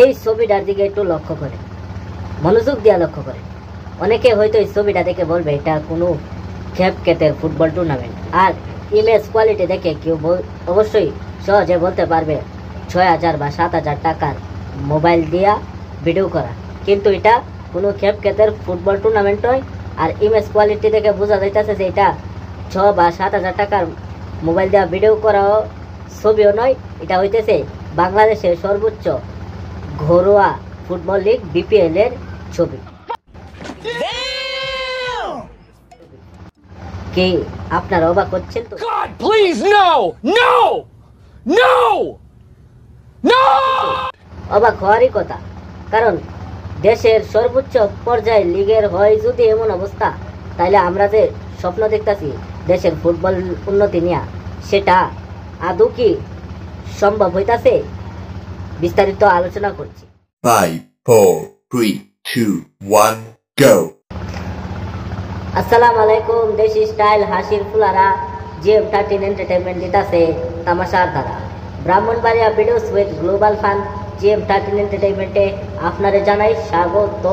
এই ছবিটার দিকে একটু লক্ষ্য করে, মনোযোগ দিয়ে লক্ষ্য করে। অনেকে হয়তো এই ছবিটা দেখে বলবে এটা কোনো খ্যাপখ্যাতের ফুটবল টুর্নামেন্ট, আর ইমেজ কোয়ালিটি দেখে কেউ অবশ্যই সহজে বলতে পারবে ৬,০০০ বা ৭,০০০ টাকার মোবাইল দিয়া ভিডিও করা। কিন্তু এটা কোনো খ্যাপখ্যাতের ফুটবল টুর্নামেন্ট নয়। আর ইমেজ কোয়ালিটি দেখে বোঝা যাইতেছে যে এটা ৬ বা ৭,০০০ টাকার মোবাইল দেওয়া ভিডিও করাও ছবিও নয়। এটা হইতেছে বাংলাদেশের সর্বোচ্চ ঘরোয়া ফুটবল লিগ বিপিএল এর ছবি। কি আপনারা অবাক হচ্ছেন তো? God, please, no! No! No! No! অবাক হওয়ারই কথা, কারণ দেশের সর্বোচ্চ পর্যায়ে লিগের হয় যদি এমন অবস্থা, তাহলে আমরা যে স্বপ্ন দেখতেছি দেশের ফুটবল উন্নতি নিয়ে, সেটা আদৌ কি সম্ভব হইতাছে? বিস্তারিত আলোচনা করছি। 5, 4, 3, 2, 1, go! আসসালামু আলাইকুম। দেশি স্টাইল হাসির ফুলারা GM13 এন্টারটেইনমেন্ট দিতাছে তামাশার ধারা। Brahmanbaria videos with global fun GM13 এন্টারটেইনমেন্টে আপনারে জানাই স্বাগত।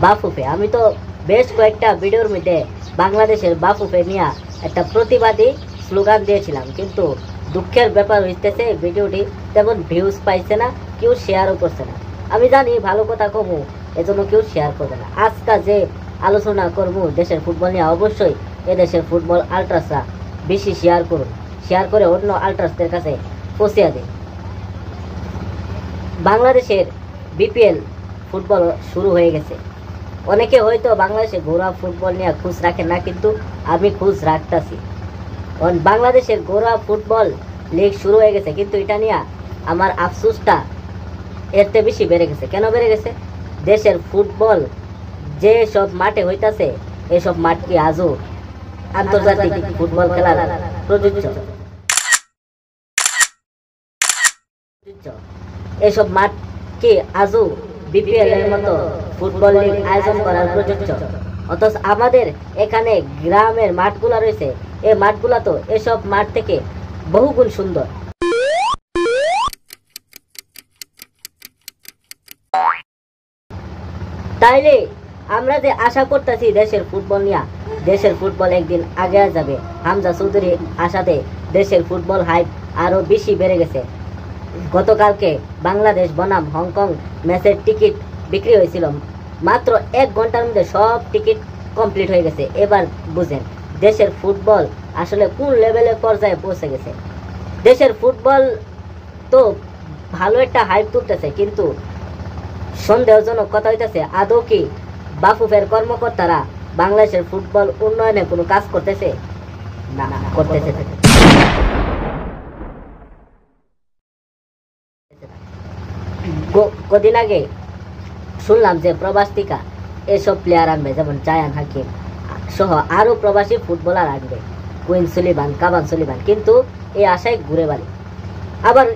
বাফুফে, আমি তো বেশ কয়েকটা ভিডিওর মধ্যে বাংলাদেশের বাফুফে নিয়ে একটা প্রতিবাদী স্লোগান দিয়েছিলাম, কিন্তু দুঃখের ব্যাপার হইতেছে ভিডিওটি তেমন ভিউজ পাইছে না, কেউ শেয়ারও করছে না। আমি জানি ভালো কথা কমু, এজন্য কেউ শেয়ার করবে না। আজকে যে আলোচনা করবো দেশের ফুটবল নিয়ে, অবশ্যই এদেশের ফুটবল আলট্রাসরা বেশি শেয়ার করুন, শেয়ার করে অন্য আলট্রাসদের কাছে পৌঁছিয়ে দিন। বাংলাদেশের বিপিএল ফুটবল শুরু হয়ে গেছে। অনেকে হয়তো বাংলাদেশে ঘরোয়া ফুটবল নিয়ে খোঁজ রাখেন না, কিন্তু আমি খোঁজ রাখতেছি। বাংলাদেশের ঘরোয়া ফুটবল লিগ শুরু হয়ে গেছে, কিন্তু এটা নিয়ে আমার আফসোসটা এরতে বেশি বেড়ে গেছে। কেন বেড়ে গেছে? দেশের ফুটবল যে সব মাঠে হইতাছে, এসব মাঠ কি আজও আন্তর্জাতিক ফুটবল খেলার প্রযোজ্য? এসব মাঠ কি আজও বিপিএল এর মতো ফুটবল লিগ আয়োজন করার প্রযোজ্য? অথচ আমাদের এখানে গ্রামের মাঠগুলা রয়েছে, এই মাঠগুলা তো এসব মাঠ থেকে বহুগুণ সুন্দর। তাইলে আমরা যে আশা করতেছি দেশের ফুটবল নিয়ে, দেশের ফুটবল একদিন আগে যাবে। হামজা চৌধুরী আশাতে দেশের ফুটবল হাইপ আরো বেশি বেড়ে গেছে। গতকালকে বাংলাদেশ বনাম হংকং ম্যাচের টিকিট বিক্রি হয়েছিল, মাত্র 1 ঘন্টার মধ্যে সব টিকিট কমপ্লিট হয়ে গেছে। এবার বুঝেন দেশের ফুটবল আসলে কোন লেভেলের পর্যায়ে পৌঁছে গেছে। দেশের ফুটবল তো ভালো একটা হাইপ তুলতেছে, কিন্তু সন্দেহজনক কথা হইতেছে আদৌ কি বাফুফের কর্মকর্তারা বাংলাদেশের ফুটবল উন্নয়নে কোনো কাজ করতেছে? না, করতেছে। কদিন আগে শুনলাম যে প্রবাসিকা এসব প্লেয়ার আনবে, যেমন জায়ান হাকিম সহ আরো প্রবাসী ফুটবলার আনবে, কুইন সুলিভান, কাবান সুলিভান, কিন্তু এই আশায় ঘুরে বাড়ি। আবার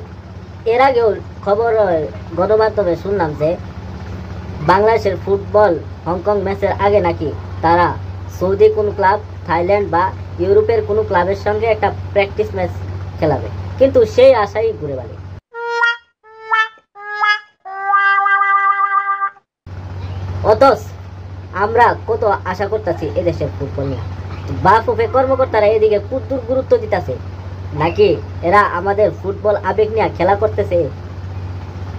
এর আগেও খবর গণমাধ্যমে শুনলাম যে বাংলাদেশের ফুটবল হংকং ম্যাচের আগে নাকি তারা সৌদি কোন ক্লাব, থাইল্যান্ড বা ইউরোপের কোনো ক্লাবের সঙ্গে একটা প্র্যাকটিস ম্যাচ খেলাবে, কিন্তু সেই আশাই ঘুরে বাড়ি। অথচ আমরা কত আশা করতেছি এদেশের ফুটবল নিয়ে। বাফুফে কর্মকর্তারা এদিকে কুদ্দুর গুরুত্ব দিতেছে, নাকি এরা আমাদের ফুটবল আবেগ নিয়ে খেলা করতেছে?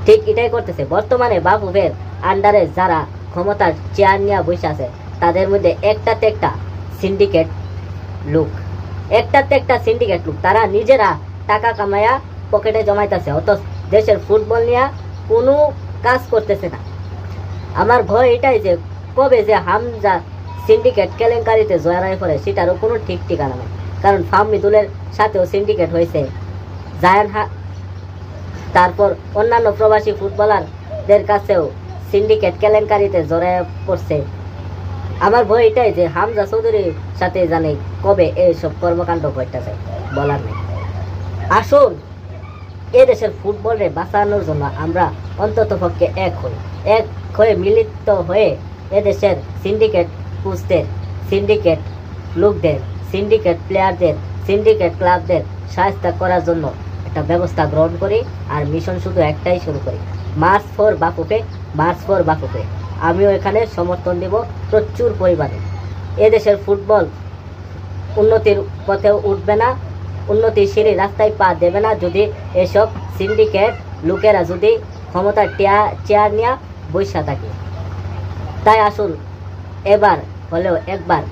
ঠিক এটাই করতেছে। বর্তমানে বাফুফের আন্ডারে যারা ক্ষমতার চেয়ার নিয়ে বসে আছে, তাদের মধ্যে একটাতে একটা সিন্ডিকেট লোক, তারা নিজেরা টাকা কামায়া পকেটে জমাইতেছে, অথচ দেশের ফুটবল নিয়ে কোনো কাজ করতেছে না। আমার ভয় এটাই যে কবে যে হামজা সিন্ডিকেট কেলেঙ্কারিতে জড়ায় পড়ে, সেটারও কোনো ঠিক ঠিকানা নেই। কারণ ফাহমিদুলের সাথেও সিন্ডিকেট হয়েছে, তারপর অন্যান্য প্রবাসী ফুটবলারদের কাছেও সিন্ডিকেট কেলেঙ্কারিতে জড়ায় পড়ছে। আমার ভয় এটাই যে হামজা চৌধুরীর সাথে জানে কবে এইসব কর্মকাণ্ড ঘটতেছে, বলার নেই। আসুন এদেশের ফুটবলে বাঁচানোর জন্য আমরা অন্তত পক্ষে এক হয়ে মিলিত হয়ে এদেশের সিন্ডিকেট কোচদের, সিন্ডিকেট লোকদের, সিন্ডিকেট প্লেয়ারদের, সিন্ডিকেট ক্লাবদের সাহায্য করার জন্য একটা ব্যবস্থা গ্রহণ করি আর মিশন শুধু একটাই শুরু করি, March for Bafufe, March for Bafufe. আমিও এখানে সমর্থন দেব প্রচুর পরিমাণে। এদেশের ফুটবল উন্নতির পথে উঠবে না, উন্নতির সিঁড়ি রাস্তায় পা দেবে না যদি এসব সিন্ডিকেট লোকেরা যদি ক্ষমতার চেয়ার নিয়ে বৈশা থাকে। তাই আসুন এবার হলেও একবার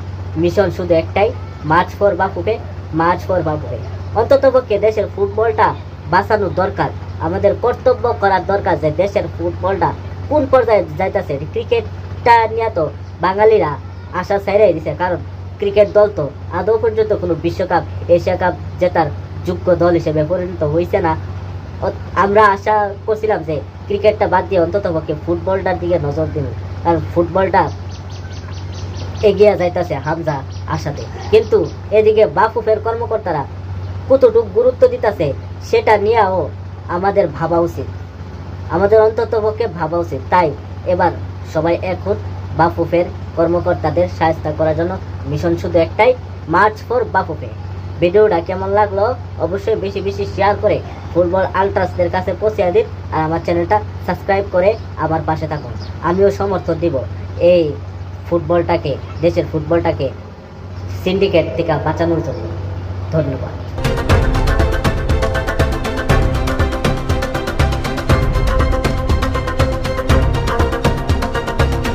মিশন শুধু একটাই, March for Bafufe, March for Bafufe. অন্ততপক্ষে দেশের ফুটবলটা বাঁচানোর দরকার, আমাদের কর্তব্য করার দরকার যে দেশের ফুটবলটা কোন পর্যায়ে যাইতেছে। ক্রিকেটটা নিয়ে তো বাঙালিরা আশা ছেড়ে দিছে, কারণ ক্রিকেট দল তো আদৌ পর্যন্ত কোনো বিশ্বকাপ এশিয়া কাপ জেতার যোগ্য দল হিসেবে পরিণত হয়েছে না। আমরা আশা করছিলাম যে ক্রিকেটটা বাদ দিয়ে অন্ততপক্ষে ফুটবলটার দিকে নজর দিন, কারণ ফুটবলটা এগিয়ে যাইতেছে হামজা আশাতে। কিন্তু এদিকে বাফুফের কর্মকর্তারা কতটুকু গুরুত্ব দিতেছে সেটা নিয়েও আমাদের ভাবা উচিত, আমাদের অন্ততপক্ষে ভাবা উচিত। তাই এবার সবাই এখন বাফুফের কর্মকর্তাদের সাহায্য করার জন্য মিশন শুধু একটাই, মার্চ ফর বাফুফে। ভিডিওটা কেমন লাগলো অবশ্যই বেশি বেশি শেয়ার করে ফুটবল আলট্রাসদের কাছে পৌঁছে দিন, আর আমার চ্যানেলটা সাবস্ক্রাইব করে আমার পাশে থাকুন। আমিও সমর্থন দিব এই ফুটবলটাকে, দেশের ফুটবলটাকে সিন্ডিকেট থেকে বাঁচানোর জন্য। ধন্যবাদ।